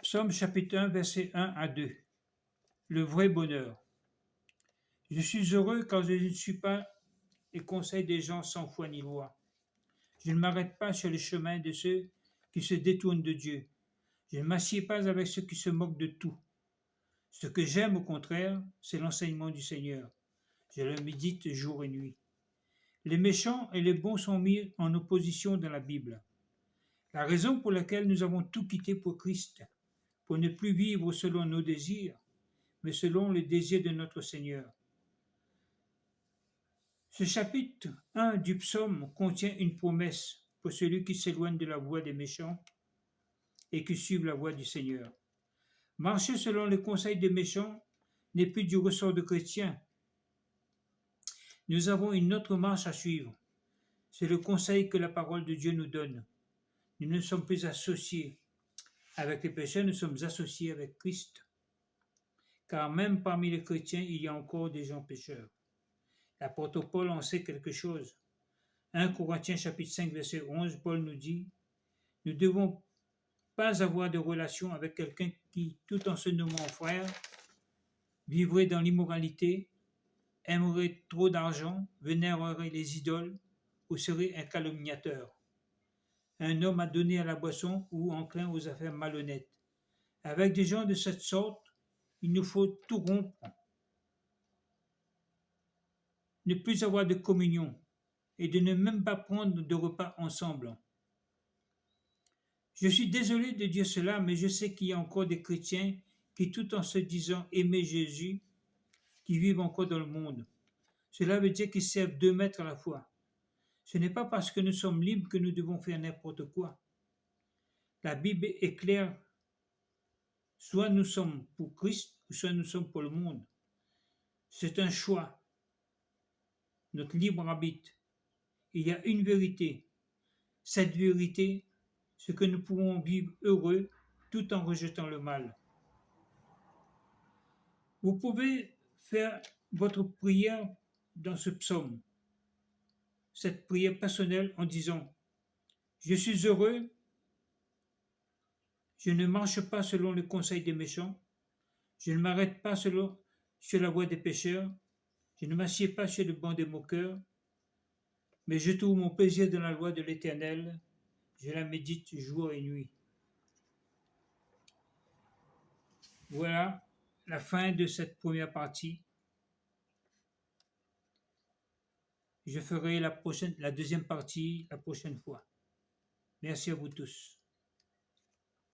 Psaume chapitre 1, versets 1 à 2. Le vrai bonheur. Je suis heureux quand je ne suis pas les conseils des gens sans foi ni loi. Je ne m'arrête pas sur le chemin de ceux qui se détournent de Dieu. Je ne m'assieds pas avec ceux qui se moquent de tout. Ce que j'aime au contraire, c'est l'enseignement du Seigneur. Je le médite jour et nuit. Les méchants et les bons sont mis en opposition dans la Bible. La raison pour laquelle nous avons tout quitté pour Christ, pour ne plus vivre selon nos désirs, mais selon les désirs de notre Seigneur. Ce chapitre 1 du psaume contient une promesse pour celui qui s'éloigne de la voie des méchants et qui suit la voie du Seigneur. Marcher selon les conseils des méchants n'est plus du ressort de chrétiens. Nous avons une autre marche à suivre. C'est le conseil que la parole de Dieu nous donne. Nous ne sommes plus associés avec les pécheurs, nous sommes associés avec Christ. Car même parmi les chrétiens, il y a encore des gens pécheurs. L'apôtre Paul en sait quelque chose. 1 Corinthiens chapitre 5 verset 11, Paul nous dit « Nous ne devons pas avoir de relation avec quelqu'un qui, tout en se nommant frère, vivrait dans l'immoralité, aimerait trop d'argent, vénérerait les idoles ou serait un calomniateur. Un homme adonné à la boisson ou enclin aux affaires malhonnêtes. Avec des gens de cette sorte, il nous faut tout rompre, ne plus avoir de communion et de ne même pas prendre de repas ensemble. Je suis désolé de dire cela, mais je sais qu'il y a encore des chrétiens qui, tout en se disant aimer Jésus, qui vivent encore dans le monde. Cela veut dire qu'ils servent 2 maîtres à la fois. Ce n'est pas parce que nous sommes libres que nous devons faire n'importe quoi. La Bible est claire. Soit nous sommes pour Christ, ou soit nous sommes pour le monde. C'est un choix, notre libre arbitre. Il y a une vérité. Cette vérité, c'est que nous pouvons vivre heureux tout en rejetant le mal. Vous pouvez faire votre prière dans ce psaume, cette prière personnelle en disant « Je suis heureux, je ne marche pas selon le conseil des méchants, je ne m'arrête pas sur la voie des pécheurs, je ne m'assieds pas sur le banc des moqueurs, mais je trouve mon plaisir dans la loi de l'Éternel, je la médite jour et nuit. » Voilà la fin de cette première partie. Je ferai la deuxième partie la prochaine fois. Merci à vous tous.